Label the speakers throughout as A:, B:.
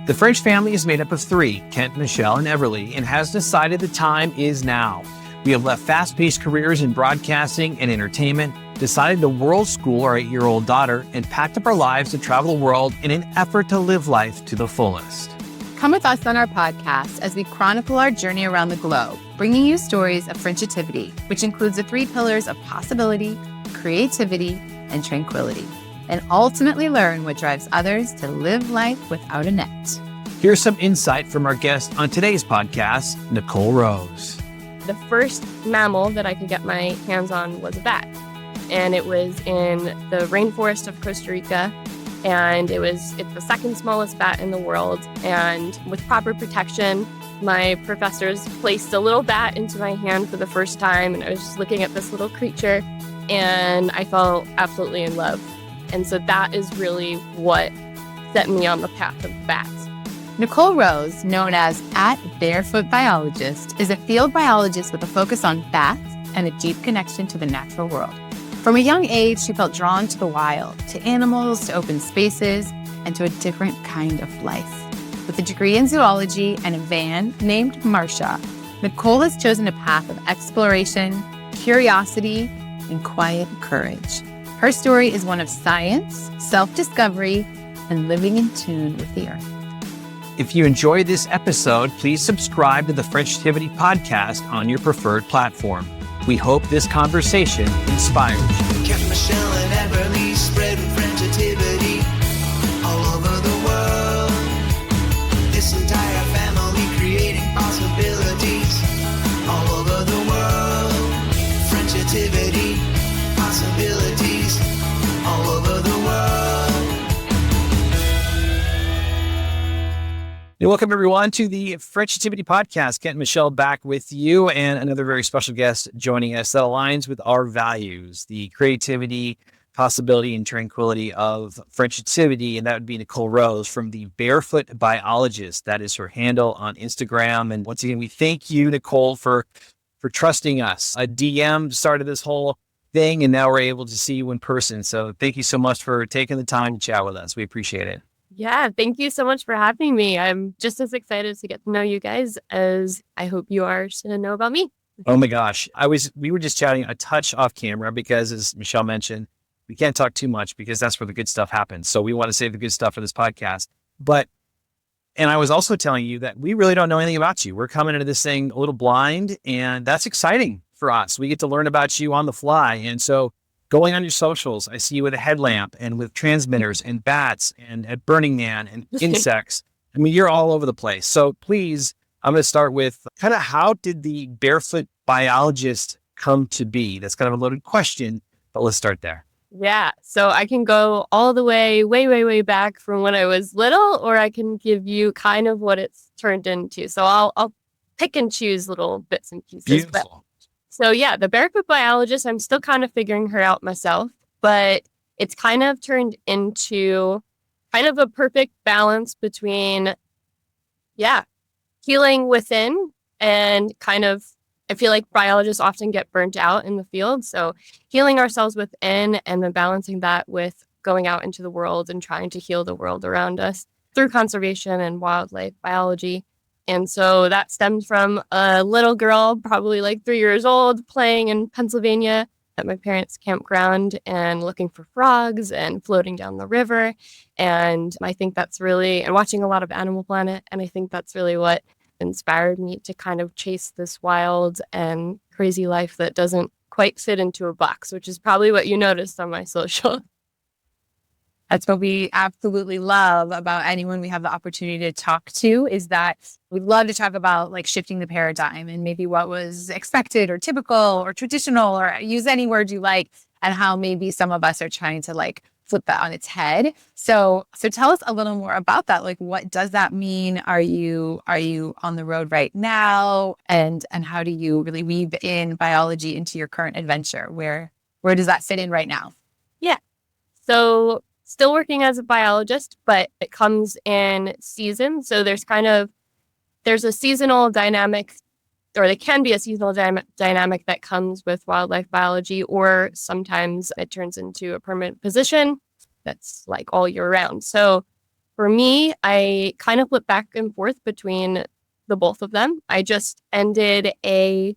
A: The French family is made up of three, Kent, Michelle, and Everly, and has decided the time is now. We have left fast-paced careers in broadcasting and entertainment, decided to world school our 8-year-old daughter, and packed up our lives to travel the world in an effort to live life to the fullest.
B: Come with us on our podcast as we chronicle our journey around the globe, bringing you stories of Frenchitivity, which includes the 3 pillars of possibility, creativity, and tranquility, and ultimately learn what drives others to live life without a net.
A: Here's some insight from our guest on today's podcast, Nicole Rose.
C: The first mammal that I could get my hands on was a bat, and it was in the rainforest of Costa Rica. And it's the second smallest bat in the world. And with proper protection, my professors placed a little bat into my hand for the first time. And I was just looking at this little creature and I fell absolutely in love. And so that is really what set me on the path of bats.
B: Nicole Rose, known as @Barefoot Biologist, is a field biologist with a focus on bats and a deep connection to the natural world. From a young age, she felt drawn to the wild, to animals, to open spaces, and to a different kind of life. With a degree in zoology and a van named Marsha, Nicole has chosen a path of exploration, curiosity, and quiet courage. Her story is one of science, self-discovery, and living in tune with the earth.
A: If you enjoyed this episode, please subscribe to the Frenchitivity podcast on your preferred platform. We hope this conversation inspires you.
D: Kent, Michelle, and Everly spreading Frenchitivity all over the world. This entire family creating possibilities all over the world. Frenchitivity, possibilities all over the world.
A: And welcome everyone to the Frenchitivity podcast. Kent and Michelle back with you and another very special guest joining us that aligns with our values, the creativity, possibility, and tranquility of Frenchitivity. And that would be Nicole Rose from the Barefoot Biologist. That is her handle on Instagram. And once again, we thank you, Nicole, for trusting us. A DM started this whole thing and now we're able to see you in person. So thank you so much for taking the time to chat with us. We appreciate it.
C: Yeah, thank you so much for having me. I'm just as excited to get to know you guys as I hope you are to know about me.
A: Oh my gosh. We were just chatting a touch off camera because, as Michelle mentioned, we can't talk too much because that's where the good stuff happens. So we want to save the good stuff for this podcast. And I was also telling you that we really don't know anything about you. We're coming into this thing a little blind, and that's exciting for us. We get to learn about you on the fly. And so going on your socials, I see you with a headlamp and with transmitters and bats and at Burning Man and insects. I mean, you're all over the place. So please, I'm going to start with kind of how did the Barefoot Biologist come to be? That's kind of a loaded question, but let's start there.
C: Yeah, so I can go all the way, way back from when I was little, or I can give you kind of what it's turned into. So I'll pick and choose little bits and pieces.
A: Beautiful.
C: So yeah, the Barefoot Biologist, I'm still kind of figuring her out myself, but it's kind of turned into kind of a perfect balance between, healing within and kind of, I feel like biologists often get burnt out in the field. So healing ourselves within and then balancing that with going out into the world and trying to heal the world around us through conservation and wildlife biology. And so that stemmed from a little girl, probably like 3 years old, playing in Pennsylvania at my parents' campground and looking for frogs and floating down the river. And I think that's really, and watching a lot of Animal Planet. And I think that's really what inspired me to kind of chase this wild and crazy life that doesn't quite fit into a box, which is probably what you noticed on my social.
B: That's what we absolutely love about anyone we have the opportunity to talk to, is that we love to talk about like shifting the paradigm and maybe what was expected or typical or traditional, or use any word you like, and how maybe some of us are trying to like flip that on its head. So tell us a little more about that. Like, what does that mean? Are you on the road right now? And how do you really weave in biology into your current adventure? Where does that fit in right now?
C: Yeah. So still working as a biologist, but it comes in seasons. So there's a seasonal dynamic, or there can be a seasonal dynamic that comes with wildlife biology, or sometimes it turns into a permanent position that's like all year round. So for me, I kind of flip back and forth between the both of them. I just ended a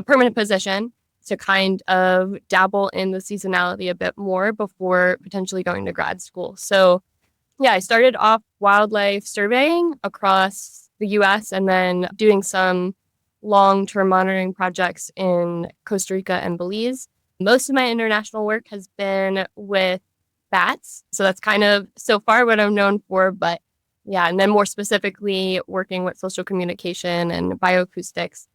C: permanent position to kind of dabble in the seasonality a bit more before potentially going to grad school. So yeah, I started off wildlife surveying across the US and then doing some long-term monitoring projects in Costa Rica and Belize. Most of my international work has been with bats. So that's kind of so far what I'm known for. But yeah, and then more specifically working with social communication and bioacoustics.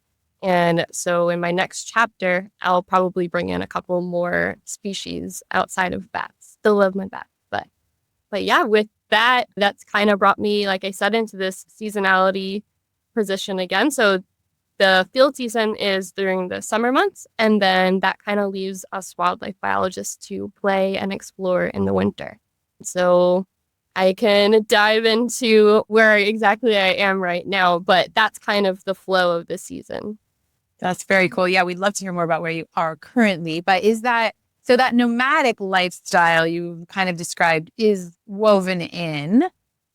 C: And so in my next chapter, I'll probably bring in a couple more species outside of bats. Still love my bats. But yeah, with that, that's kind of brought me, like I said, into this seasonality position again. So the field season is during the summer months, and then that kind of leaves us wildlife biologists to play and explore in the winter. So I can dive into where exactly I am right now, but that's kind of the flow of the season.
B: That's very cool. Yeah, we'd love to hear more about where you are currently. But is that so that nomadic lifestyle you kind of described is woven in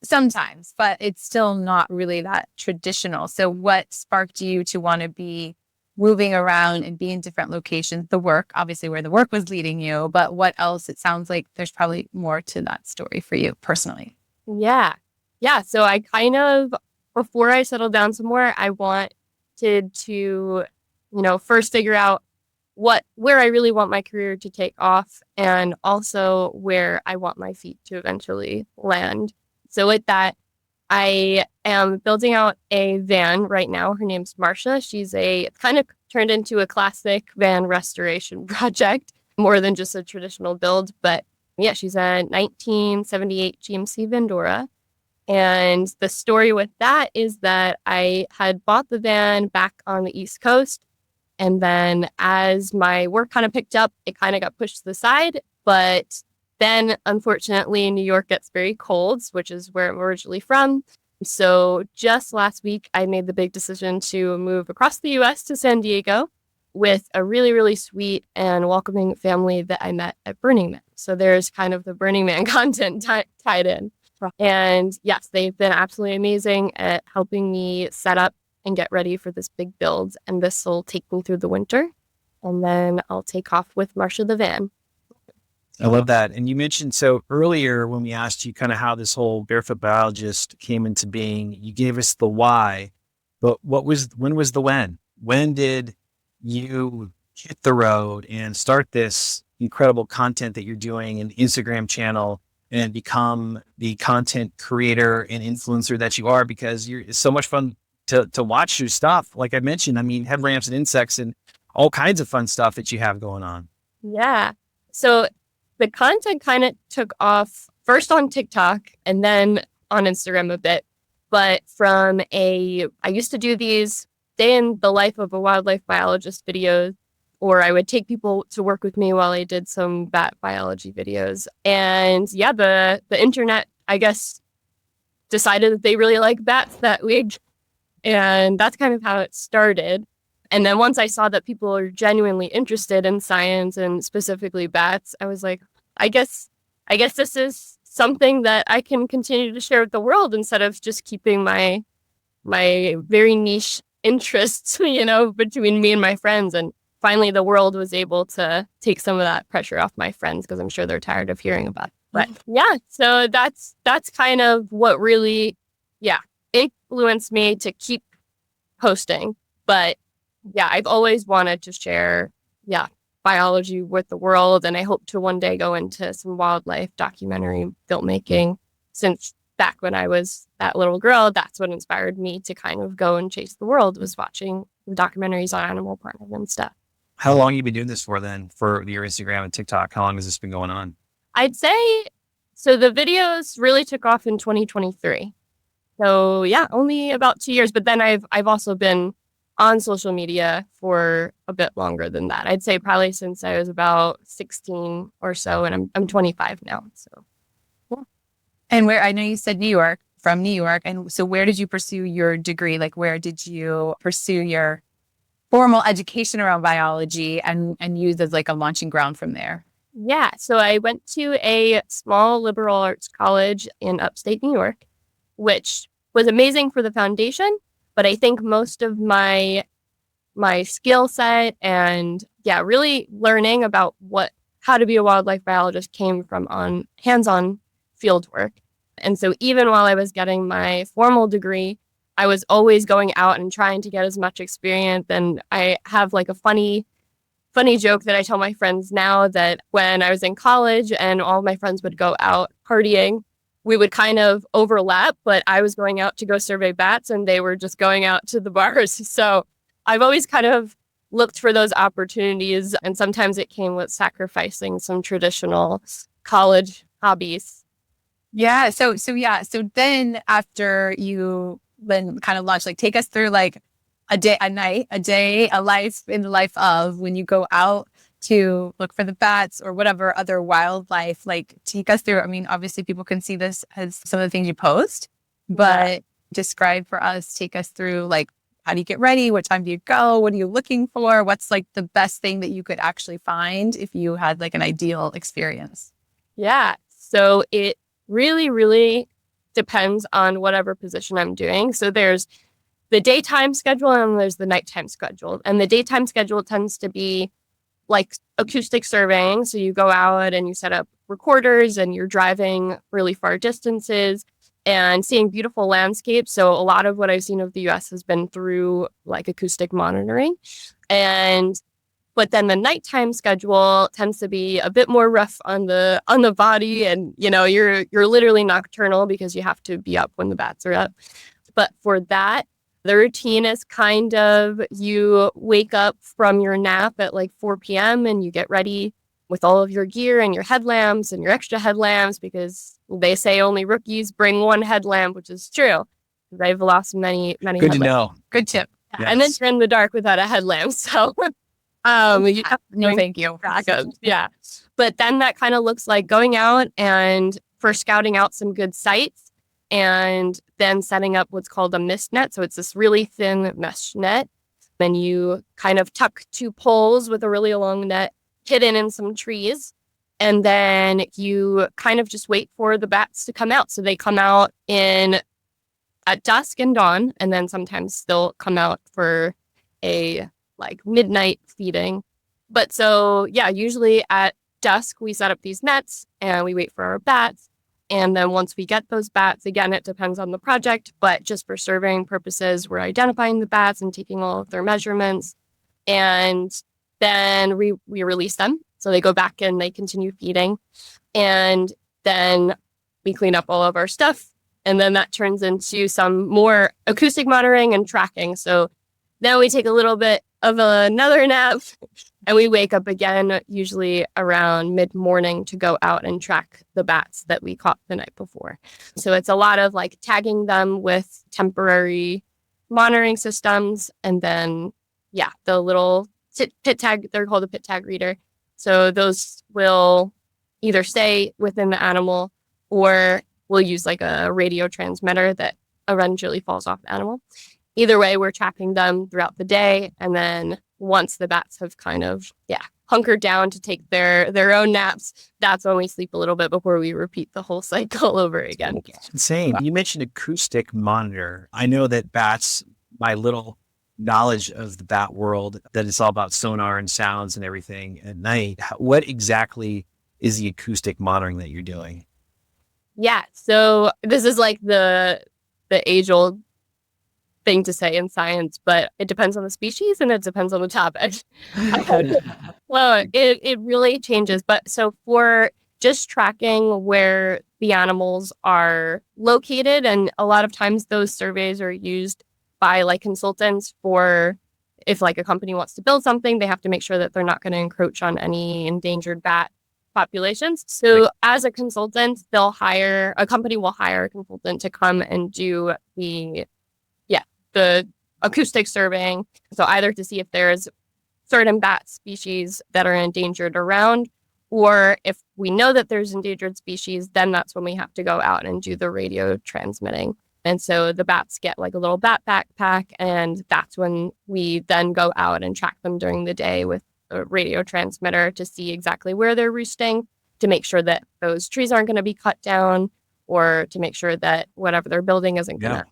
B: sometimes, but it's still not really that traditional. So what sparked you to want to be moving around and be in different locations? The work, obviously where the work was leading you, but what else? It sounds like there's probably more to that story for you personally.
C: Yeah. Yeah. So I kind of, before I settled down somewhere, I wanted to, first figure out where I really want my career to take off and also where I want my feet to eventually land. So with that, I am building out a van right now. Her name's Marcia. It's kind of turned into a classic van restoration project, more than just a traditional build. But yeah, she's a 1978 GMC Vendora. And the story with that is that I had bought the van back on the East Coast. And then as my work kind of picked up, it kind of got pushed to the side. But then, unfortunately, New York gets very cold, which is where I'm originally from. So just last week, I made the big decision to move across the U.S. to San Diego with a really, really sweet and welcoming family that I met at Burning Man. So there's kind of the Burning Man content tied in. And yes, they've been absolutely amazing at helping me set up and get ready for this big build. And this will take me through the winter. And then I'll take off with Marcia the van.
A: I love that. And you mentioned, so earlier when we asked you kind of how this whole Barefoot Biologist came into being, you gave us the why, but when was the when? When did you hit the road and start this incredible content that you're doing, an Instagram channel, and become the content creator and influencer that you are? Because it's so much fun to watch your stuff. Like I mentioned, I mean, headlamps and insects and all kinds of fun stuff that you have going on.
C: Yeah. So the content kind of took off first on TikTok and then on Instagram a bit. But I used to do these day in the life of a wildlife biologist videos, or I would take people to work with me while I did some bat biology videos. And yeah, the internet, I guess, decided that they really like bats that week. And that's kind of how it started. And then once I saw that people are genuinely interested in science and specifically bats, I was like, I guess this is something that I can continue to share with the world instead of just keeping my very niche interests, between me and my friends. And finally, the world was able to take some of that pressure off my friends because I'm sure they're tired of hearing about it. But yeah, so that's kind of what really, influenced me to keep posting. But yeah, I've always wanted to share, biology with the world. And I hope to one day go into some wildlife documentary filmmaking. Since back when I was that little girl, that's what inspired me to kind of go and chase the world, was watching the documentaries on Animal Planet and stuff.
A: How long have you been doing this for then, for your Instagram and TikTok? How long has this been going on?
C: I'd say, so the videos really took off in 2023. So yeah, only about 2 years. But then I've also been on social media for a bit longer than that. I'd say probably since I was about 16 or so, and I'm 25 now. So yeah.
B: And where, I know you said from New York. And so where did you pursue your degree? Like, where did you pursue your formal education around biology and use as like a launching ground from there?
C: Yeah. So I went to a small liberal arts college in upstate New York, which was amazing for the foundation. But I think most of my skill set and really learning about how to be a wildlife biologist came from on hands-on field work. And so even while I was getting my formal degree, I was always going out and trying to get as much experience. And I have like a funny joke that I tell my friends now, that when I was in college and all my friends would go out partying, we would kind of overlap, but I was going out to go survey bats and they were just going out to the bars. So I've always kind of looked for those opportunities, and sometimes it came with sacrificing some traditional college hobbies.
B: Yeah. So then after you then kind of launched, like, take us through like a day, a night, a day, a life in the life of when you go out to look for the bats or whatever other wildlife. Like, take us through. I mean, obviously people can see this as some of the things you post, but describe for us, take us through, like, how do you get ready? What time do you go? What are you looking for? What's like the best thing that you could actually find if you had like an ideal experience?
C: Yeah. So it really, really depends on whatever position I'm doing. So there's the daytime schedule and there's the nighttime schedule. And the daytime schedule tends to be like acoustic surveying. So you go out and you set up recorders and you're driving really far distances and seeing beautiful landscapes. So a lot of what I've seen of the US has been through like acoustic monitoring. But then the nighttime schedule tends to be a bit more rough on the body, and you're literally nocturnal because you have to be up when the bats are up. But for that, the routine is kind of, you wake up from your nap at like 4 p.m. and you get ready with all of your gear and your headlamps and your extra headlamps, because they say only rookies bring one headlamp, which is true. I've lost many
A: Good
C: headlamps.
A: to know.
B: Good tip.
C: Yeah. Yes. And then you're in the dark without a headlamp. So
B: no, thank you.
C: Backups. Yeah. But then that kind of looks like going out and first scouting out some good sites and then setting up what's called a mist net. So it's this really thin mesh net. Then you kind of tuck 2 poles with a really long net hidden in some trees. And then you kind of just wait for the bats to come out. So they come out at dusk and dawn, and then sometimes they'll come out for a like midnight feeding. But so, usually at dusk, we set up these nets and we wait for our bats. And then once we get those bats, again, it depends on the project, but just for surveying purposes, we're identifying the bats and taking all of their measurements. And then we release them. So they go back and they continue feeding. And then we clean up all of our stuff. And then that turns into some more acoustic monitoring and tracking. So then we take a little bit of another nap and we wake up again, usually around mid-morning, to go out and track the bats that we caught the night before. So it's a lot of like tagging them with temporary monitoring systems. And then, the little pit tag, they're called a pit tag reader. So those will either stay within the animal or we'll use like a radio transmitter that eventually falls off the animal. Either way, we're tracking them throughout the day. And then once the bats have kind of, hunkered down to take their own naps, that's when we sleep a little bit before we repeat the whole cycle over again.
A: Insane. You mentioned acoustic monitor. I know that bats, my little knowledge of the bat world, that it's all about sonar and sounds and everything at night. What exactly is the acoustic monitoring that you're doing?
C: Yeah. So this is like the age-old thing to say in science, but it depends on the species and it depends on the topic. Well, it really changes. But so for just tracking where the animals are located, and a lot of times those surveys are used by like consultants for, if like a company wants to build something, they have to make sure that they're not going to encroach on any endangered bat populations. So as a consultant, a company will hire a consultant to come and do the acoustic surveying. So either to see if there's certain bat species that are endangered around, or if we know that there's endangered species, then that's when we have to go out and do the radio transmitting. And so the bats get like a little bat backpack, and that's when we then go out and track them during the day with a radio transmitter to see exactly where they're roosting, to make sure that those trees aren't going to be cut down, or to make sure that whatever they're building isn't going to,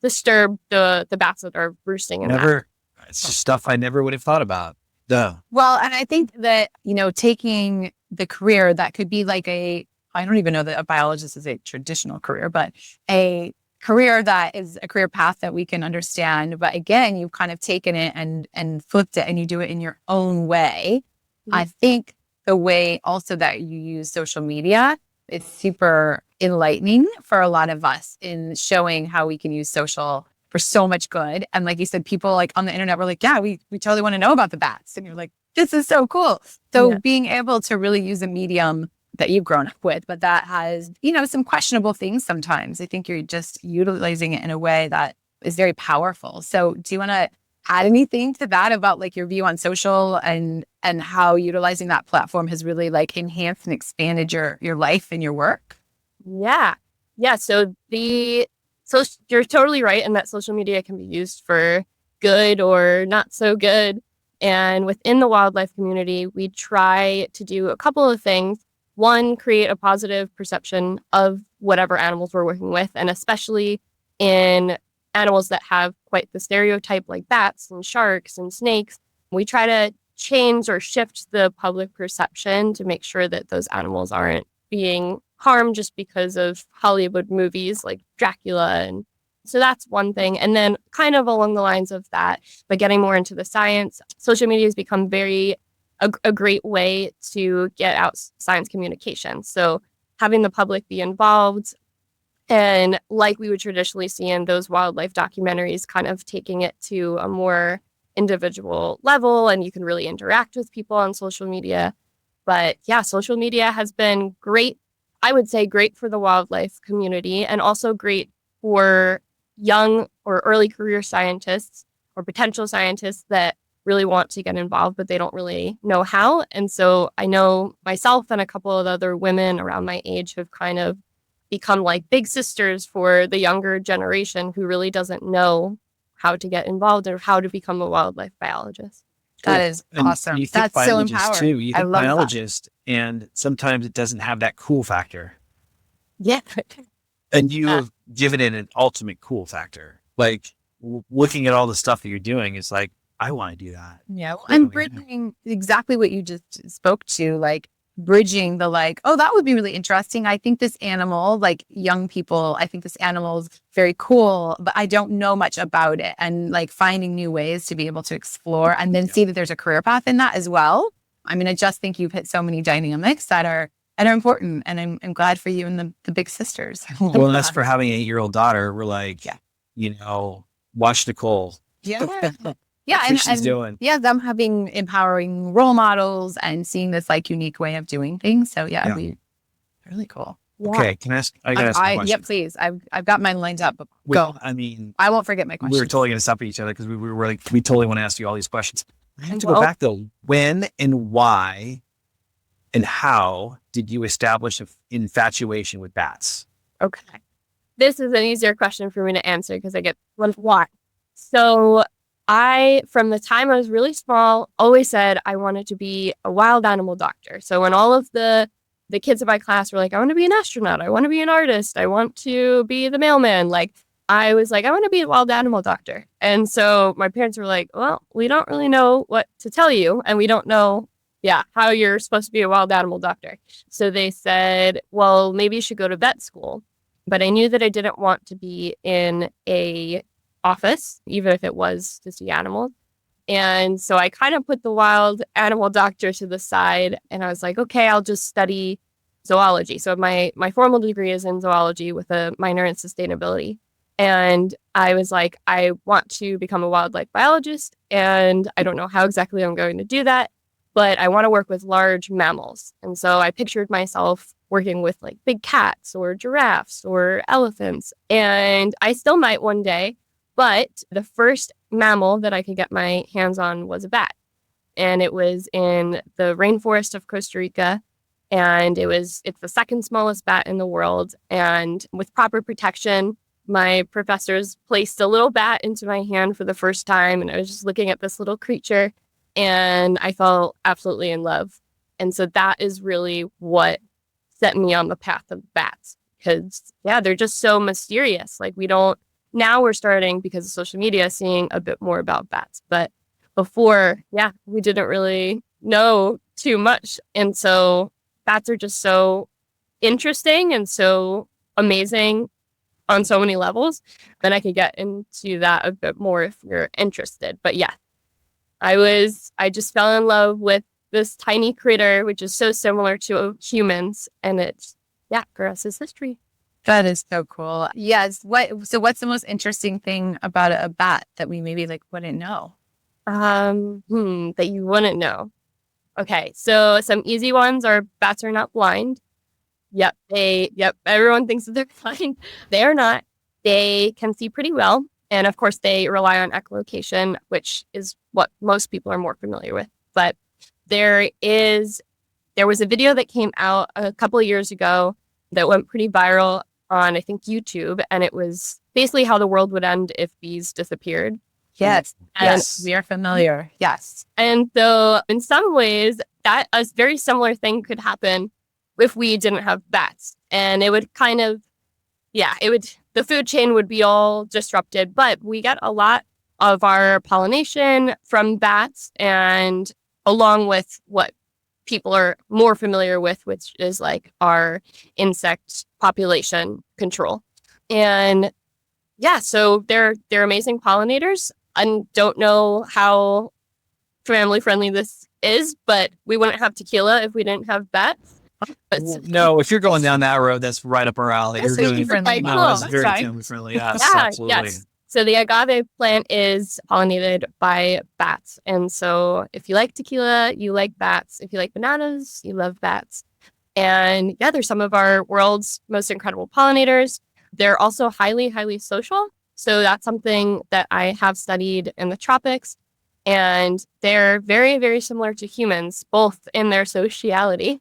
C: disturb the bats that are roosting in that.
A: Never. It's just stuff I never would have thought about. Duh.
B: Well, and I think that, taking the career that could be like I don't even know that a biologist is a traditional career, but a career that is a career path that we can understand. But again, you've kind of taken it and flipped it and you do it in your own way. Mm-hmm. I think the way also that you use social media is super enlightening for a lot of us in showing how we can use social for so much good. And like you said, people like on the internet were like, yeah, we totally want to know about the bats. And you're like, this is so cool. So being able to really use a medium that you've grown up with, but that has, some questionable things sometimes. I think you're just utilizing it in a way that is very powerful. So do you want to add anything to that about like your view on social and how utilizing that platform has really like enhanced and expanded your life and your work?
C: Yeah. So you're totally right in that social media can be used for good or not so good. And within the wildlife community, we try to do a couple of things. One, create a positive perception of whatever animals we're working with, and especially in animals that have quite the stereotype like bats and sharks and snakes. We try to change or shift the public perception to make sure that those animals aren't being harmed just because of Hollywood movies like Dracula. And so that's one thing. And then kind of along the lines of that, but getting more into the science, social media has become a great way to get out science communication. So having the public be involved, and like we would traditionally see in those wildlife documentaries, kind of taking it to a more individual level, and you can really interact with people on social media. But yeah, social media has been great. I would say great for the wildlife community, and also great for young or early career scientists or potential scientists that really want to get involved, but they don't really know how. And so I know myself and a couple of other women around my age have kind of become like big sisters for the younger generation who really doesn't know how to get involved or how to become a wildlife biologist.
B: That is awesome.
A: You think
B: That's so
A: biologist
B: empowering.
A: too. You think biologist, and sometimes it doesn't have that cool factor.
C: Yeah.
A: And you have given it an ultimate cool factor. Like looking at all the stuff that you're doing is like, I want to do that.
B: Yeah. And bridging exactly what you just spoke to, like bridging the like, oh, that would be really interesting. I think this animal, like young people, I think this animal is very cool, but I don't know much about it. And like finding new ways to be able to explore and then see that there's a career path in that as well. I mean, I just think you've hit so many dynamics that are important. And I'm glad for you and the big sisters.
A: Well, that's for having an 8-year-old daughter. We're like, watch Nicole.
B: Yeah.
A: Yeah, and she's doing.
B: Yeah, them having empowering role models and seeing this like unique way of doing things. So it'd be really cool.
C: Yeah.
A: Okay, can I ask? I gotta ask a question.
B: Yeah, please. I've got mine lined up. But
A: Well,
B: go.
A: I mean,
B: I won't forget my question.
A: we were totally gonna stop at each other because we were like, we totally want to ask you all these questions. I have to go back though. When and why and how did you establish an infatuation with bats?
C: Okay. This is an easier question for me to answer because I get why. So from the time I was really small, always said I wanted to be a wild animal doctor. So when all of the kids in my class were like, I want to be an astronaut, I want to be an artist, I want to be the mailman, like I was like, I want to be a wild animal doctor. And so my parents were like, well, we don't really know what to tell you, and we don't know, how you're supposed to be a wild animal doctor. So they said, well, maybe you should go to vet school. But I knew that I didn't want to be in a office, even if it was to see animals. And so I kind of put the wild animal doctor to the side, and I was like, okay, I'll just study zoology. So my formal degree is in zoology with a minor in sustainability. And I was like, I want to become a wildlife biologist, and I don't know how exactly I'm going to do that, but I want to work with large mammals. And so I pictured myself working with like big cats or giraffes or elephants. And I still might one day. But the first mammal that I could get my hands on was a bat. And it was in the rainforest of Costa Rica. And it's the second smallest bat in the world. And with proper protection, my professors placed a little bat into my hand for the first time. And I was just looking at this little creature. and I fell absolutely in love. And so that is really what set me on the path of bats, because they're just so mysterious. Like now we're starting, because of social media, seeing a bit more about bats. But before, we didn't really know too much. And so bats are just so interesting and so amazing on so many levels. Then I could get into that a bit more if you're interested. But I just fell in love with this tiny critter, which is so similar to humans. And it's, for us, is history.
B: That is so cool. Yes. What's the most interesting thing about a bat that we maybe wouldn't know?
C: That you wouldn't know. Okay. So some easy ones are bats are not blind. Yep. Everyone thinks that they're blind. They are not. They can see pretty well. And of course, they rely on echolocation, which is what most people are more familiar with. But there was a video that came out a couple of years ago that went pretty viral on, I think, YouTube. And it was basically how the world would end if bees disappeared.
B: Yes.
C: And
B: we are familiar. Yes.
C: And so in some ways, that a very similar thing could happen if we didn't have bats. And it would kind of, the food chain would be all disrupted. But we get a lot of our pollination from bats, and along with what people are more familiar with, which is our insect population control. And so they're amazing pollinators. I don't know how family friendly this is, but we wouldn't have tequila if we didn't have bats. But
A: no, if you're going down that road, that's right up our alley.
B: That's
A: You're doing
B: friendly.
A: no, it's very family friendly. Yes, absolutely.
C: Yes. So the agave plant is pollinated by bats. And so if you like tequila, you like bats. If you like bananas, you love bats. And they're some of our world's most incredible pollinators. They're also highly, highly social. So that's something that I have studied in the tropics. And they're very, very similar to humans, both in their sociality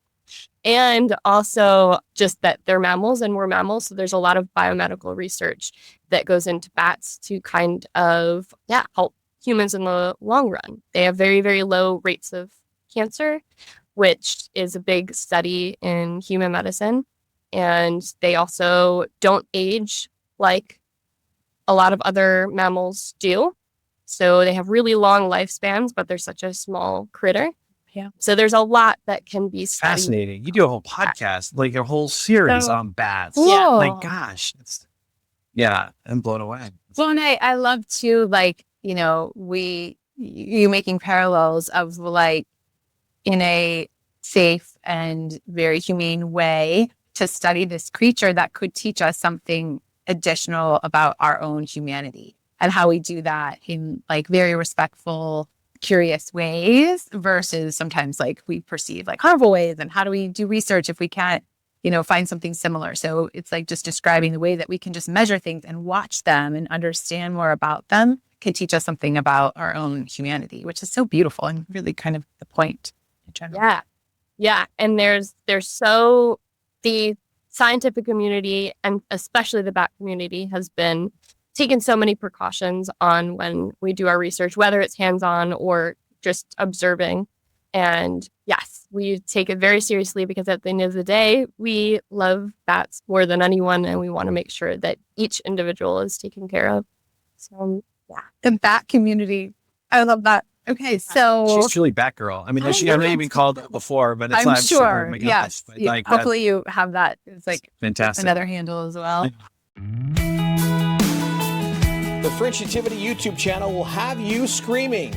C: and also just that they're mammals and we're mammals. So there's a lot of biomedical research that goes into bats to kind of help humans in the long run. They have very, very low rates of cancer, which is a big study in human medicine. And they also don't age like a lot of other mammals do. So they have really long lifespans, but they're such a small critter.
B: Yeah.
C: So there's a lot that can be studied.
A: Fascinating. You do a whole podcast, like a whole series on bats.
B: Yeah.
A: My gosh. I'm blown away.
B: Well, and I love too, you making parallels of in a safe and very humane way to study this creature that could teach us something additional about our own humanity and how we do that in very respectful, curious ways versus sometimes we perceive harmful ways. And how do we do research if we can't, find something similar? So it's just describing the way that we can just measure things and watch them and understand more about them can teach us something about our own humanity, which is so beautiful and really kind of the point in general.
C: Yeah. And the scientific community and especially the bat community has been taking so many precautions on when we do our research, whether it's hands-on or just observing. And yes, we take it very seriously because at the end of the day, we love bats more than anyone, and we want to make sure that each individual is taken care of. So
B: the bat community, I love that. Okay, so
A: she's truly Batgirl. I mean, I know you've been called that before, but it's
B: I'm
A: not
B: sure.
A: But
B: Yes, hopefully you have that. It's
A: fantastic.
B: Another handle as well.
E: The Frenchitivity YouTube channel will have you screaming.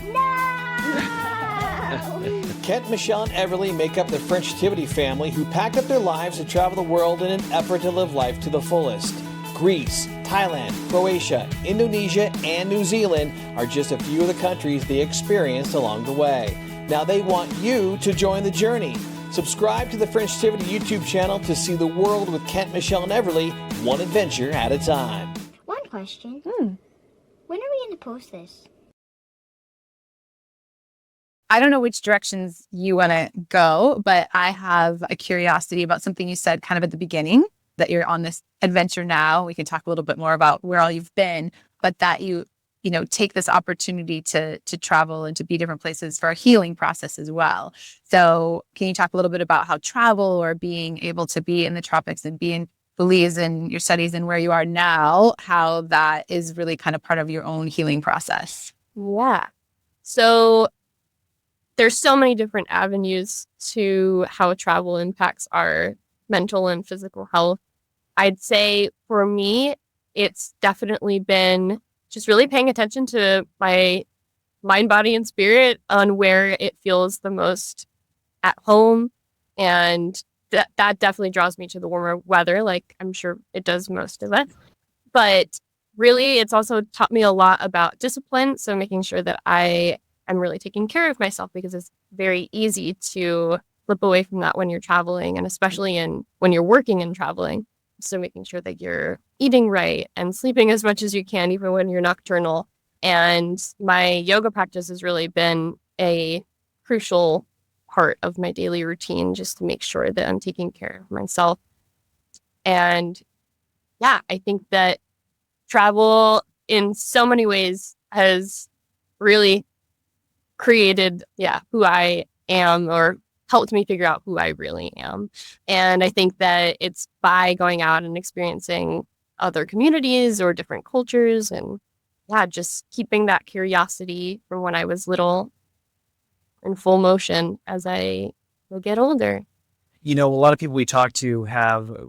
E: Kent, Michelle, and Everly make up the Frenchitivity family who packed up their lives to travel the world in an effort to live life to the fullest. Greece, Thailand, Croatia, Indonesia, and New Zealand are just a few of the countries they experienced along the way. Now they want you to join the journey. Subscribe to the Frenchitivity YouTube channel to see the world with Kent, Michelle, and Everly, one adventure at a time.
F: One question. When are we going to post this?
B: I don't know which directions you want to go, but I have a curiosity about something you said kind of at the beginning, that you're on this adventure now. We can talk a little bit more about where all you've been, but that you take this opportunity to travel and to be different places for a healing process as well. So can you talk a little bit about how travel or being able to be in the tropics and be in Belize and your studies and where you are now, how that is really kind of part of your own healing process?
C: Yeah. So there's so many different avenues to how travel impacts our mental and physical health. I'd say for me, it's definitely been just really paying attention to my mind, body, and spirit on where it feels the most at home. And that definitely draws me to the warmer weather, like I'm sure it does most of us. But really, it's also taught me a lot about discipline. So making sure that I am really taking care of myself, because it's very easy to slip away from that when you're traveling, and especially when you're working and traveling. So making sure that you're eating right and sleeping as much as you can, even when you're nocturnal. And my yoga practice has really been a crucial part of my daily routine, just to make sure that I'm taking care of myself. And yeah, I think that travel in so many ways has really created, who I am, or helped me figure out who I really am. And I think that it's by going out and experiencing other communities or different cultures, and just keeping that curiosity from when I was little in full motion as I will get older.
A: A lot of people we talk to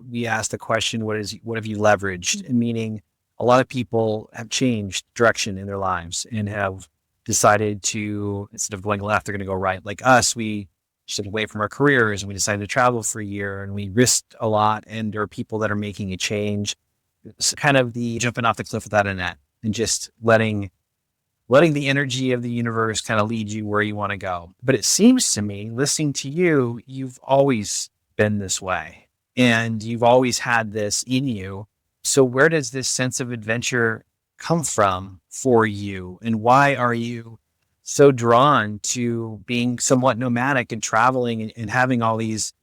A: we ask the question, what have you leveraged? Meaning a lot of people have changed direction in their lives and have decided to, instead of going left, they're going to go right. Like us, we stepped away from our careers and we decided to travel for a year, and we risked a lot. And there are people that are making a change. It's kind of the jumping off the cliff without a net, and just letting the energy of the universe kind of lead you where you want to go. But it seems to me, listening to you, you've always been this way, and you've always had this in you. So where does this sense of adventure come from for you? And why are you so drawn to being somewhat nomadic and traveling and having all these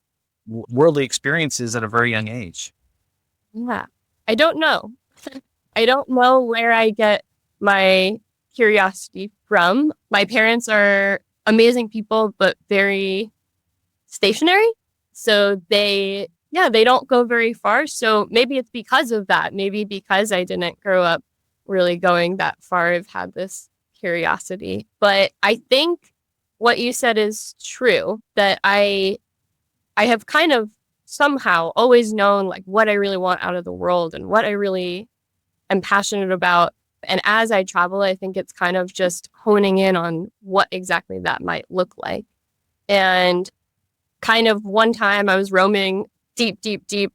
A: worldly experiences at a very young age?
C: Yeah, I don't know. I don't know where I get my curiosity from. My parents are amazing people, but very stationary. So they don't go very far. So maybe it's because of that. Maybe because I didn't grow up really going that far, I've had this curiosity. But I think what you said is true, that I have kind of somehow always known like what I really want out of the world and what I really am passionate about. And as I travel, I think it's kind of just honing in on what exactly that might look like. And kind of one time I was roaming deep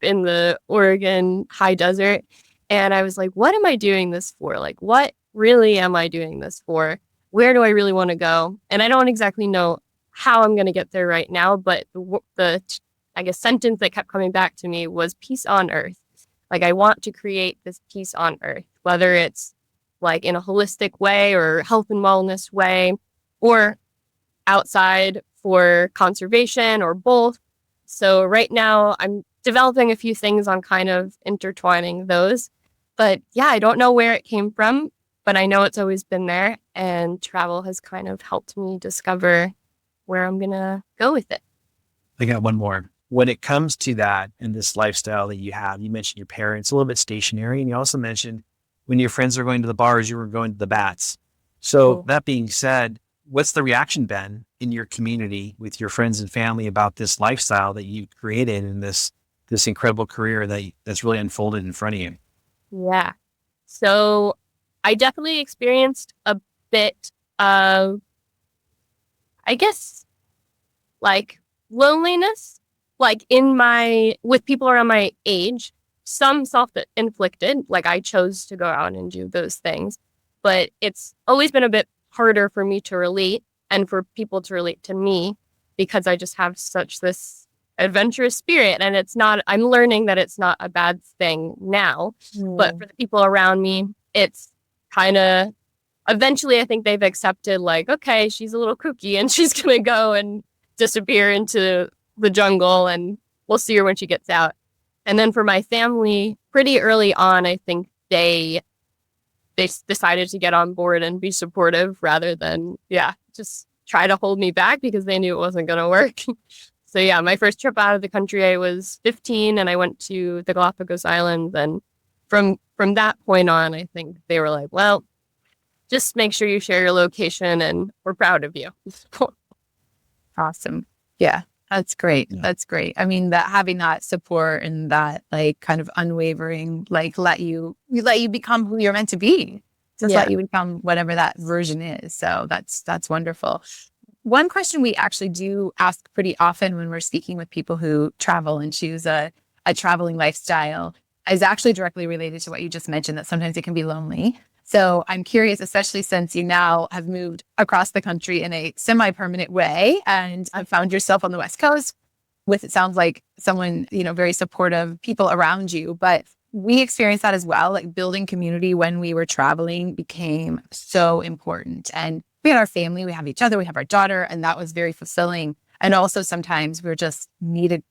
C: in the Oregon high desert, and I was like, what am I doing this for? Like, what really am I doing this for? Where do I really want to go? And I don't exactly know how I'm going to get there right now, but the sentence that kept coming back to me was peace on earth. Like, I want to create this peace on earth, whether it's like in a holistic way or health and wellness way, or outside for conservation, or both. So right now I'm developing a few things on kind of intertwining those. But yeah, I don't know where it came from, but I know it's always been there, and travel has kind of helped me discover where I'm going to go with it.
A: I got one more. When it comes to that and this lifestyle that you have, you mentioned your parents, a little bit stationary, and you also mentioned when your friends are going to the bars, you were going to the bats. So
C: Cool.
A: That being said, what's the reaction been in your community with your friends and family about this lifestyle that you created and this incredible career that's really unfolded in front of you?
C: Yeah. So I definitely experienced a bit of, I guess, like loneliness, like with people around my age, some self-inflicted, like I chose to go out and do those things, but it's always been a bit harder for me to relate and for people to relate to me, because I just have such this adventurous spirit, and I'm learning that it's not a bad thing now, but for the people around me, it's kind of, eventually I think they've accepted like, okay, she's a little kooky and she's going to go and disappear into the jungle, and we'll see her when she gets out. And then for my family, pretty early on, I think they they decided to get on board and be supportive rather than, just try to hold me back because they knew it wasn't going to work. So yeah, my first trip out of the country, I was 15 and I went to the Galapagos Islands. And from that point on, I think they were like, well, just make sure you share your location and we're proud of you.
B: Awesome. Yeah, that's great.
A: Yeah.
B: That's great. I mean, that having that support and that like kind of unwavering, like let you become who you're meant to be. Just let you become whatever that version is. So that's wonderful. One question we actually do ask pretty often when we're speaking with people who travel and choose a traveling lifestyle is actually directly related to what you just mentioned, that sometimes it can be lonely. So I'm curious, especially since you now have moved across the country in a semi-permanent way and have found yourself on the West Coast with, it sounds like someone, very supportive people around you. But we experienced that as well. Like building community when we were traveling became so important. And we had our family, we have each other, we have our daughter, and that was very fulfilling. And also sometimes we're just needed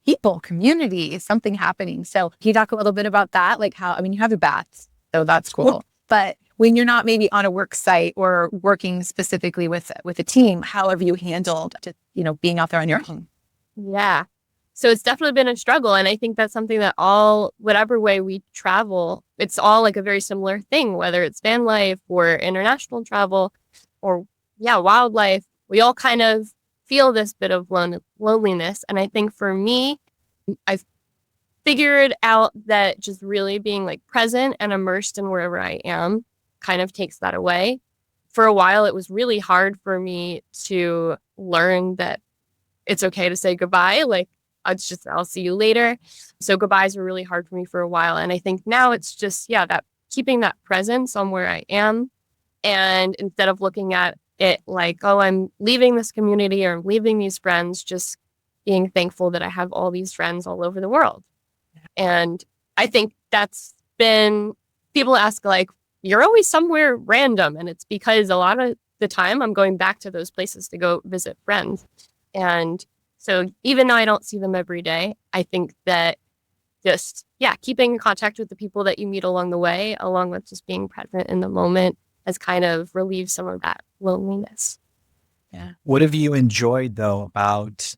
B: people, community, something happening. So can you talk a little bit about that? Like how, you have your baths, so that's cool. But when you're not maybe on a work site or working specifically with a team, how have you handled just, being out there on your own?
C: Yeah. So it's definitely been a struggle. And I think that's something that whatever way we travel, it's all like a very similar thing, whether it's van life or international travel or wildlife, we all kind of feel this bit of loneliness. And I think for me, I've figured out that just really being like present and immersed in wherever I am kind of takes that away. For a while, it was really hard for me to learn that it's okay to say goodbye. Like, I'll see you later. So goodbyes were really hard for me for a while. And I think now it's just, that keeping that presence on where I am. And instead of looking at it like, oh, I'm leaving this community or I'm leaving these friends, just being thankful that I have all these friends all over the world. And I think that's been, people ask like, you're always somewhere random. And it's because a lot of the time I'm going back to those places to go visit friends. And so even though I don't see them every day, I think that just, keeping in contact with the people that you meet along the way, along with just being present in the moment, has kind of relieved some of that loneliness.
B: Yeah.
A: What have you enjoyed though about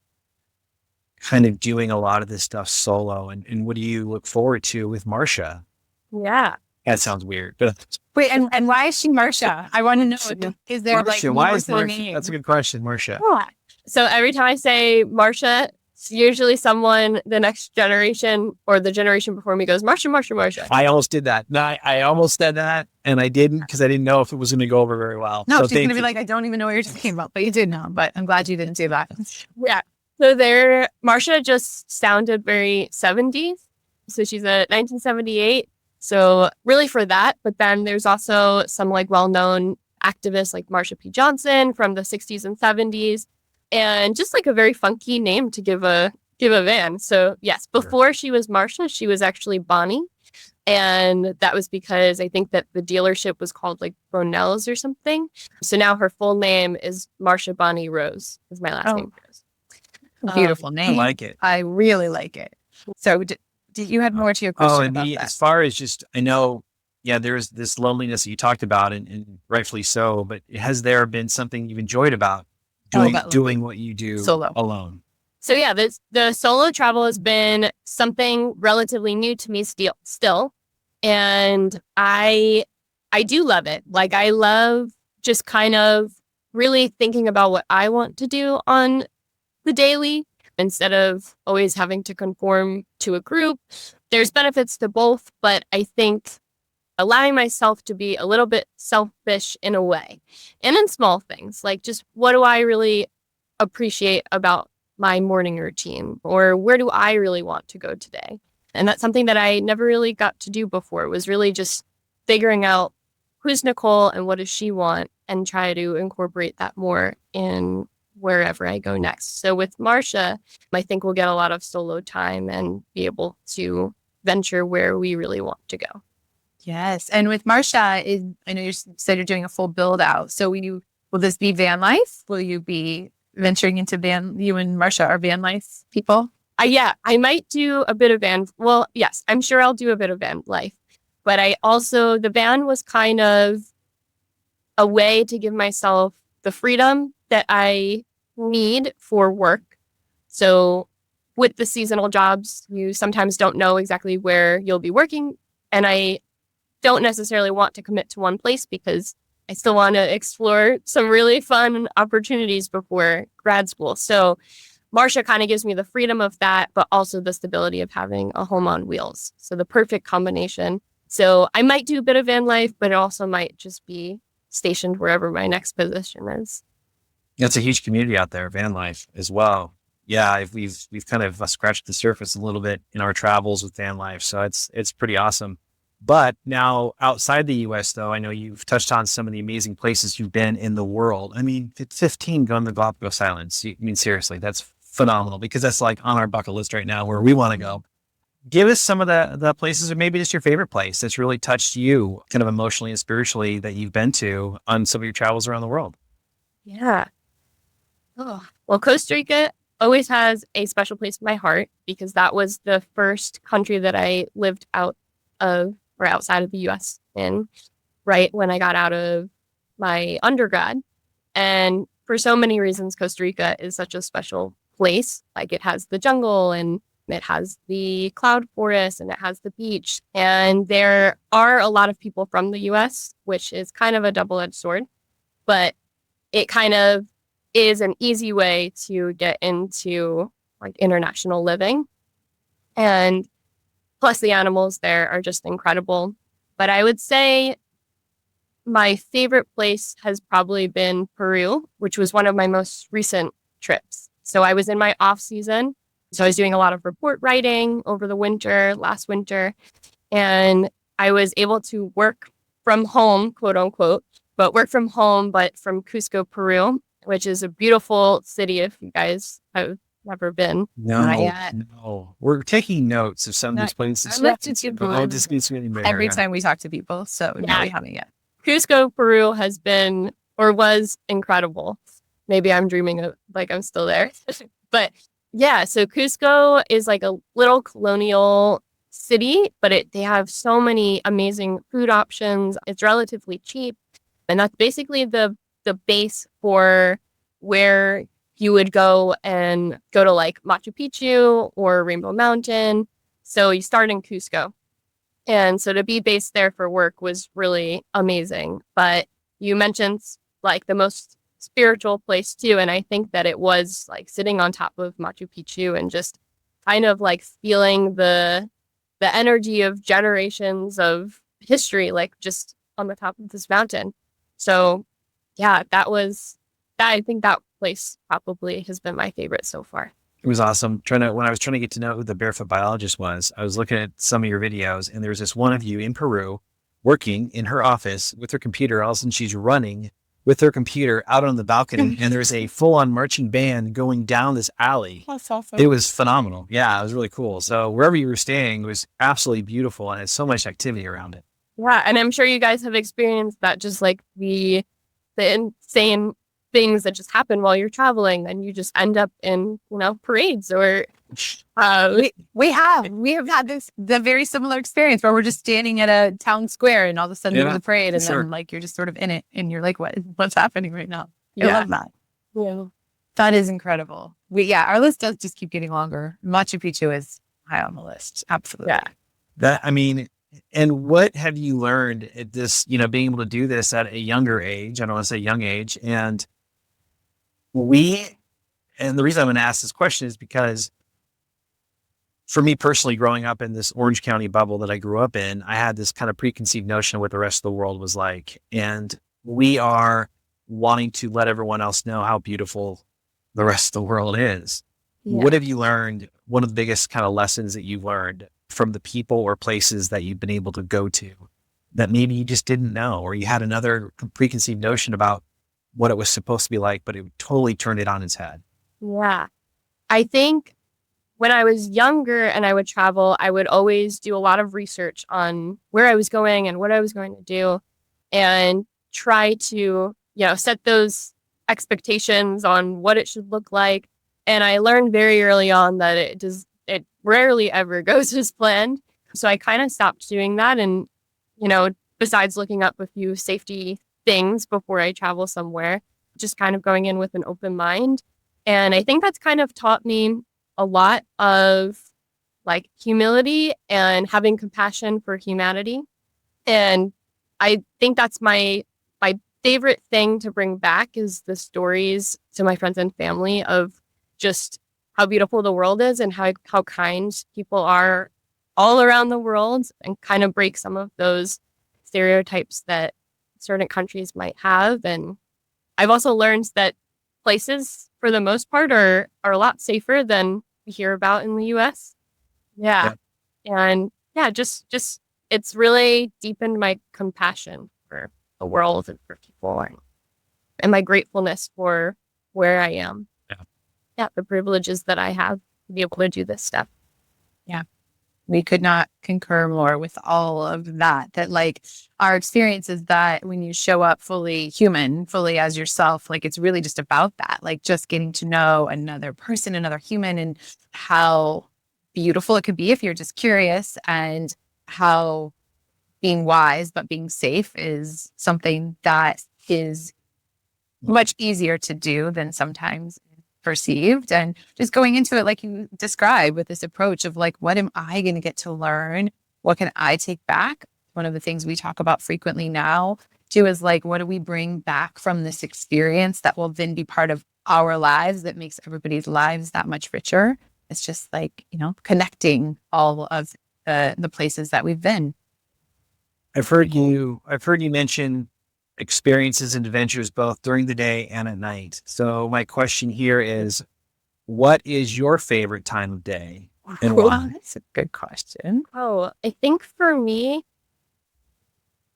A: kind of doing a lot of this stuff solo, and what do you look forward to with Marcia?
C: Yeah.
A: That sounds weird, but
B: Wait, and why is she Marcia? I want to know. Is there
A: Marcia, why is there? That's a good question, Marcia.
C: So every time I say Marcia, it's usually someone, the next generation or the generation before me goes, Marcia, Marcia, Marcia.
A: I almost did that. No, I almost said that, and I didn't because I didn't know if it was going to go over very well.
B: No,
A: so
B: she's going to be like, I don't even know what you're talking about, but you did know. But I'm glad you didn't do that.
C: Yeah. So Marcia just sounded very 70s. So she's a 1978. So really for that. But then there's also some like well-known activists like Marsha P. Johnson from the 60s and 70s. And just like a very funky name to give a van. So yes, before she was Marcia, she was actually Bonnie. And that was because I think that the dealership was called like Brunel's or something. So now her full name is Marcia Bonnie Rose, is my last name. Rose.
B: Beautiful name.
A: I like it.
B: I really like it. So did you have more to your question about that?
A: As far as just, I know, there's this loneliness that you talked about and rightfully so, but has there been something you've enjoyed about doing what you do
B: solo
A: alone?
C: So the solo travel has been something relatively new to me still. And I do love it. Like I love just kind of really thinking about what I want to do on the daily instead of always having to conform to a group. There's benefits to both, but I think allowing myself to be a little bit selfish in a way and in small things, like just what do I really appreciate about my morning routine, or where do I really want to go today? And that's something that I never really got to do before, was really just figuring out who's Nicole and what does she want and try to incorporate that more in wherever I go next. So with Marcia, I think we'll get a lot of solo time and be able to venture where we really want to go.
B: Yes. And with Marcia, I know you said you're doing a full build out. So will this be van life? Will you be venturing into you and Marcia are van life people?
C: I might do a bit of van. Well, yes, I'm sure I'll do a bit of van life. But the van was kind of a way to give myself the freedom that I need for work. So with the seasonal jobs, you sometimes don't know exactly where you'll be working. And I don't necessarily want to commit to one place because I still want to explore some really fun opportunities before grad school. So Marcia kind of gives me the freedom of that, but also the stability of having a home on wheels. So the perfect combination. So I might do a bit of van life, but it also might just be stationed wherever my next position is.
A: That's a huge community out there, van life as well. Yeah, we've kind of scratched the surface a little bit in our travels with van life, so it's pretty awesome. But now outside the U.S., though, I know you've touched on some of the amazing places you've been in the world. I mean, 15 going to the Galapagos Islands. I mean, seriously, that's phenomenal because that's like on our bucket list right now where we want to go. Give us some of the places, or maybe just your favorite place that's really touched you kind of emotionally and spiritually that you've been to on some of your travels around the world.
C: Yeah. Oh, well, Costa Rica always has a special place in my heart because that was the first country that I lived out of or outside of the US in right when I got out of my undergrad. And for so many reasons, Costa Rica is such a special place. Like it has the jungle and it has the cloud forest and it has the beach. And there are a lot of people from the US, which is kind of a double-edged sword, but it kind of is an easy way to get into like international living. And plus the animals there are just incredible. But I would say my favorite place has probably been Peru, which was one of my most recent trips. So I was in my off season. So I was doing a lot of report writing over the last winter, and I was able to work from home, quote unquote, but from Cusco, Peru, which is a beautiful city if you guys have never been.
A: No. We're taking notes of some of these places.
B: Every time we talk to people. So no, we haven't yet.
C: Cusco, Peru has been or was incredible. Maybe I'm dreaming of like I'm still there. But yeah, so Cusco is like a little colonial city, but they have so many amazing food options. It's relatively cheap. And that's basically the base for where you would go to like Machu Picchu or Rainbow Mountain. So you start in Cusco. And so to be based there for work was really amazing. But you mentioned like the most spiritual place too. And I think that it was like sitting on top of Machu Picchu and just kind of like feeling the energy of generations of history, like just on the top of this mountain. So yeah, I think that place probably has been my favorite so far.
A: It was awesome. When I was trying to get to know who the Barefoot Biologist was, I was looking at some of your videos, and there was this one of you in Peru working in her office with her computer. All of a sudden, she's running with her computer out on the balcony, and there's a full-on marching band going down this alley.
B: That's awesome.
A: It was phenomenal. Yeah, it was really cool. So wherever you were staying was absolutely beautiful, and had so much activity around it.
C: Yeah, and I'm sure you guys have experienced that, just like the insane things that just happen while you're traveling, and you just end up in parades or
B: we have had the very similar experience where we're just standing at a town square and all of a sudden there's a parade and then like you're just sort of in it and you're like what's happening right now. I love that.
C: Yeah,
B: that is incredible. Our list does just keep getting longer. Machu Picchu is high on the list. Absolutely.
A: And what have you learned at this, being able to do this at a younger age? I don't want to say young age. And the reason I'm going to ask this question is because for me personally, growing up in this Orange County bubble that I grew up in, I had this kind of preconceived notion of what the rest of the world was like. And we are wanting to let everyone else know how beautiful the rest of the world is. Yeah. What have you learned? One of the biggest kind of lessons that you've learned from the people or places that you've been able to go to that maybe you just didn't know, or you had another preconceived notion about what it was supposed to be like, but it totally turned it on its head?
C: Yeah. I think when I was younger and I would travel, I would always do a lot of research on where I was going and what I was going to do and try to, set those expectations on what it should look like. And I learned very early on that it rarely ever goes as planned. So I kind of stopped doing that and besides looking up a few safety things before I travel somewhere, just kind of going in with an open mind. And I think that's kind of taught me a lot of like humility and having compassion for humanity. And I think that's my favorite thing to bring back is the stories to my friends and family of just how beautiful the world is and how kind people are all around the world, and kind of break some of those stereotypes that certain countries might have. And I've also learned that places, for the most part, are a lot safer than we hear about in the US. Yeah. And yeah, just it's really deepened my compassion for the world and for people, and my gratefulness for where I am. Yeah, the privileges that I have to be able to do this stuff.
B: Yeah. We could not concur more with all of that. That like our experience is that when you show up fully human, fully as yourself, like it's really just about that, like just getting to know another person, another human, and how beautiful it could be if you're just curious, and how being wise but being safe is something that is much easier to do than sometimes perceived. And just going into it like you described, with this approach of like, what am I going to get to learn? What can I take back? One of the things we talk about frequently now too is like, what do we bring back from this experience that will then be part of our lives, that makes everybody's lives that much richer? It's just like, connecting all of the places that we've been.
A: I've heard you mention experiences and adventures both during the day and at night. So my question here is, what is your favorite time of day and why?
B: That's a good question.
C: Oh, I think for me,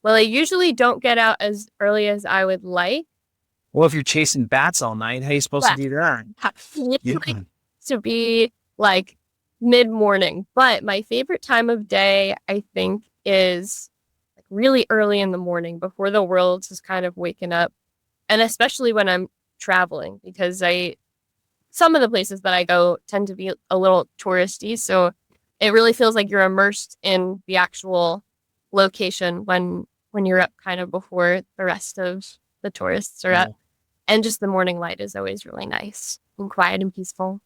C: well, I usually don't get out as early as I would like.
A: Well, if you're chasing bats all night, how are you supposed to do that?
C: Like to be like mid-morning. But my favorite time of day, I think, is like really early in the morning before the world is kind of waking up. And especially when I'm traveling, because some of the places that I go tend to be a little touristy. So it really feels like you're immersed in the actual location when you're up kind of before the rest of the tourists are up. And just the morning light is always really nice and quiet and peaceful.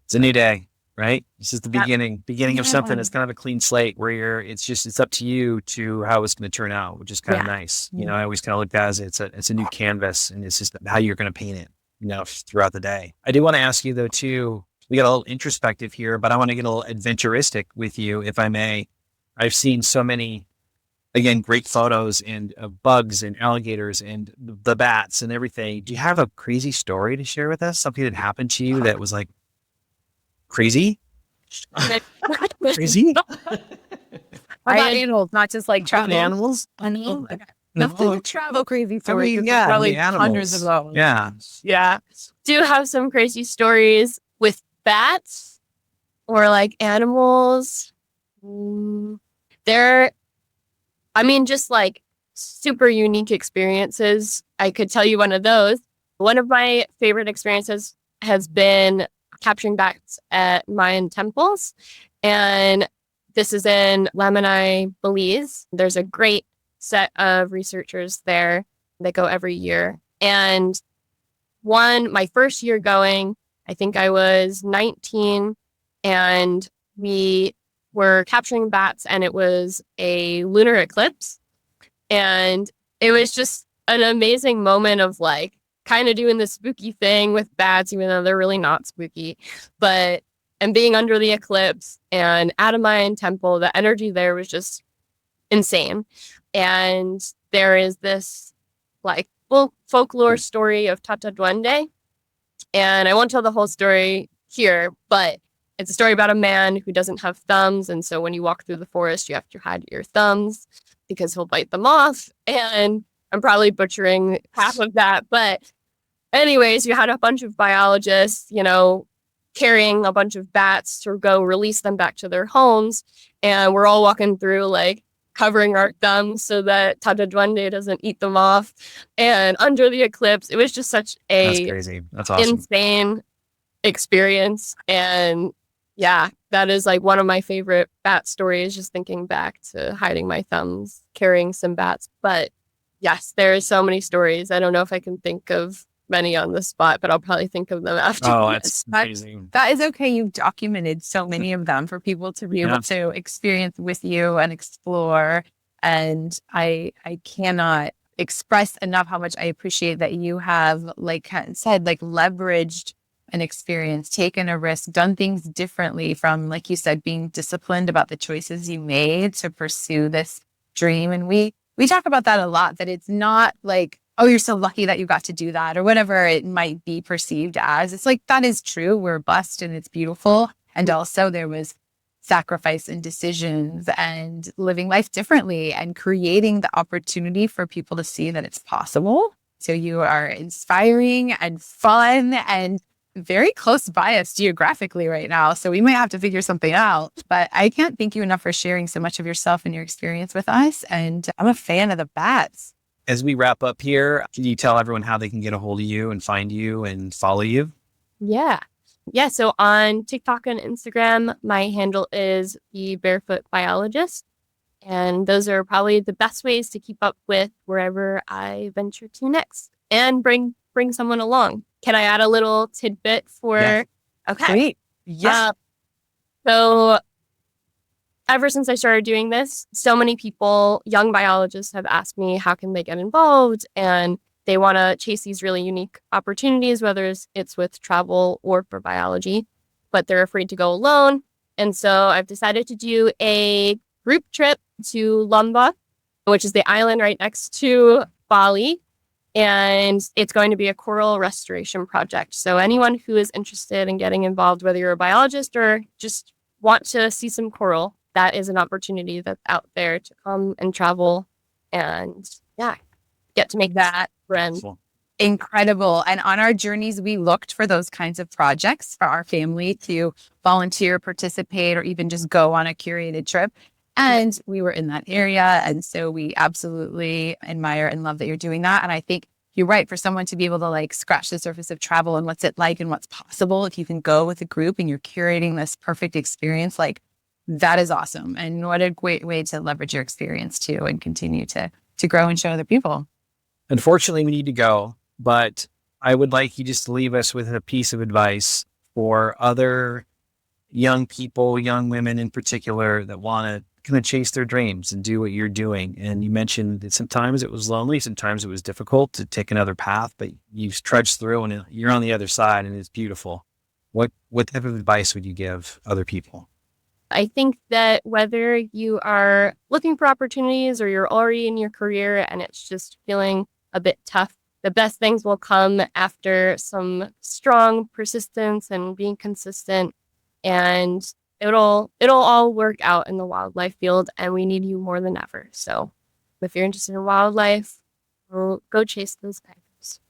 A: It's a new day, right? This is the beginning of something. It's kind of a clean slate where it's up to you to how it's going to turn out, which is kind of nice. I always kind of look at it as it's a new canvas, and it's just how you're going to paint it, throughout the day. I do want to ask you though, too, we got a little introspective here, but I want to get a little adventuristic with you, if I may. I've seen so many, again, great photos and bugs and alligators and the bats and everything. Do you have a crazy story to share with us? Something that happened to you that was like crazy? Crazy?
B: About animals, not just like travel
A: animals.
B: Nothing travel crazy stories.
A: Probably
B: hundreds of those.
C: Yeah. Do have some crazy stories with bats or like animals. Just like super unique experiences. I could tell you one of those. One of my favorite experiences has been capturing bats at Mayan temples. And this is in Lamani, Belize. There's a great set of researchers there that go every year. And my first year going, I think I was 19, and we were capturing bats, and it was a lunar eclipse. And it was just an amazing moment of like kind of doing the spooky thing with bats, even though they're really not spooky, and being under the eclipse and at a Mayan temple, the energy there was just insane. And there is this folklore story of Tata Duende. And I won't tell the whole story here, but it's a story about a man who doesn't have thumbs. And so when you walk through the forest, you have to hide your thumbs because he'll bite them off. And I'm probably butchering half of that. But anyways, you had a bunch of biologists, carrying a bunch of bats to go release them back to their homes. And we're all walking through like covering our thumbs so that Tata Duende doesn't eat them off. And under the eclipse, it was just such
A: That's crazy. That's awesome.
C: insane experience. And Yeah, that is like one of my favorite bat stories, just thinking back to hiding my thumbs, carrying some bats. But yes, there are so many stories. I don't know if I can think of many on the spot, but I'll probably think of them after.
A: Oh, that's amazing.
B: That is okay. You've documented so many of them for people to be able to experience with you and explore. And I cannot express enough how much I appreciate that you have, like Ken said, like leveraged an experience, taken a risk, done things differently from, like you said, being disciplined about the choices you made to pursue this dream. And we talk about that a lot, that it's not like, oh, you're so lucky that you got to do that or whatever it might be perceived as. It's like, that is true. We're blessed and it's beautiful. And also there was sacrifice and decisions and living life differently and creating the opportunity for people to see that it's possible. So you are inspiring and fun and very close by us geographically right now. So we might have to figure something out. But I can't thank you enough for sharing so much of yourself and your experience with us. And I'm a fan of the bats.
A: As we wrap up here, can you tell everyone how they can get a hold of you and find you and follow you?
C: Yeah. So on TikTok and Instagram, my handle is the Barefoot Biologist. And those are probably the best ways to keep up with wherever I venture to next and bring someone along. Can I add a little tidbit for?
A: Yes.
C: Okay.
B: Sweet. Yes.
C: So ever since I started doing this, so many people, young biologists, have asked me how can they get involved, and they want to chase these really unique opportunities, whether it's with travel or for biology, but they're afraid to go alone. And so I've decided to do a group trip to Lombok, which is the island right next to Bali. And it's going to be a coral restoration project. So anyone who is interested in getting involved, whether you're a biologist or just want to see some coral, that is an opportunity that's out there to come and travel and get to make that friend.
B: Incredible. And on our journeys, we looked for those kinds of projects for our family to volunteer, participate, or even just go on a curated trip. And we were in that area. And so we absolutely admire and love that you're doing that. And I think you're right, for someone to be able to like scratch the surface of travel and what's it like and what's possible if you can go with a group and you're curating this perfect experience, like that is awesome. And what a great way to leverage your experience too and continue to grow and show other people.
A: Unfortunately, we need to go, but I would like you just to leave us with a piece of advice for other young people, young women in particular, that want to kind of chase their dreams and do what you're doing. And you mentioned that sometimes it was lonely, sometimes it was difficult to take another path, but you've trudged through and you're on the other side and it's beautiful. What type of advice would you give other people?
C: I think that whether you are looking for opportunities or you're already in your career and it's just feeling a bit tough, the best things will come after some strong persistence and being consistent, and it'll all work out in the wildlife field, and we need you more than ever. So if you're interested in wildlife, go chase those tigers.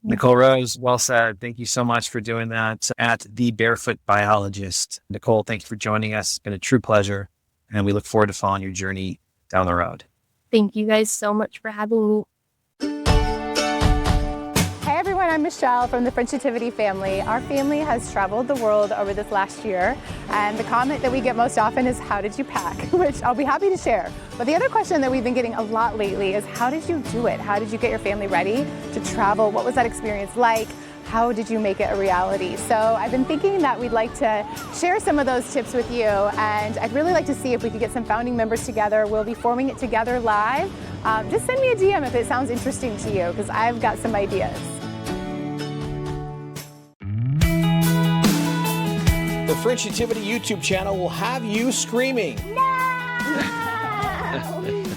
A: Nicole Rose, well said. Thank you so much for doing that at the Barefoot Biologist. Nicole, thank you for joining us. It's been a true pleasure, and we look forward to following your journey down the road.
C: Thank you guys so much for having me.
G: Hey everyone, I'm Michelle from the Frenchitivity family. Our family has traveled the world over this last year, and the comment that we get most often is, how did you pack? Which I'll be happy to share. But the other question that we've been getting a lot lately is, how did you do it? How did you get your family ready to travel? What was that experience like? How did you make it a reality? So I've been thinking that we'd like to share some of those tips with you, and I'd really like to see if we could get some founding members together. We'll be forming it together live. Just send me a DM if it sounds interesting to you, because I've got some ideas.
E: The Frenchitivity YouTube channel will have you screaming.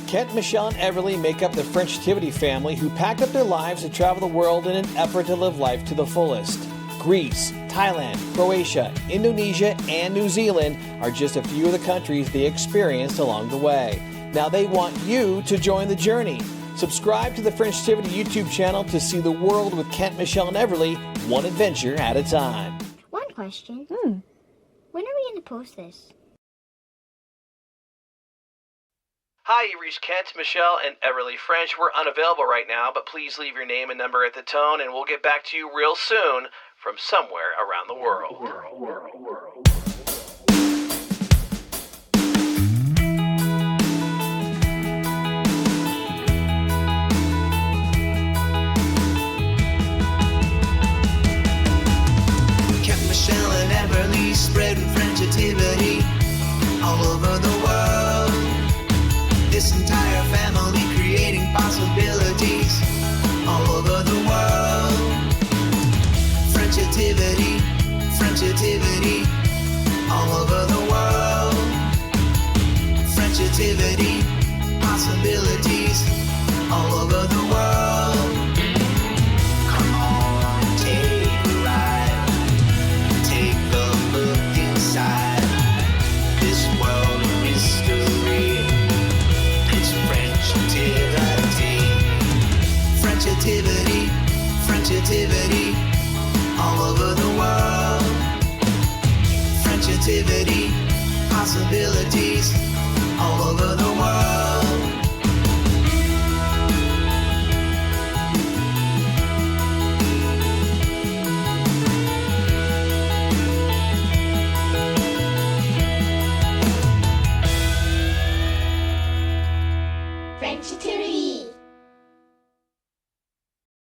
E: Kent, Michelle, and Everly make up the Frenchitivity family who packed up their lives to travel the world in an effort to live life to the fullest. Greece, Thailand, Croatia, Indonesia, and New Zealand are just a few of the countries they experienced along the way. Now they want you to join the journey. Subscribe to the Frenchitivity YouTube channel to see the world with Kent, Michelle, and Everly, one adventure at a time.
F: One question. When are we going to post this?
E: Hi, you reached Kent, Michelle, and Everly French. We're unavailable right now, but please leave your name and number at the tone, and we'll get back to you real soon from somewhere around the world.
D: spreading Frenchitivity all over the world. This entire family creating possibilities all over the world. Frenchitivity, Frenchitivity all over the world. Frenchitivity, possibilities all over the world. Come on, take a ride. Take a look inside this world of mystery. It's Frenchitivity. Frenchitivity, Frenchitivity all over the world. Frenchitivity, possibilities all over the world.
F: Frenchitivity.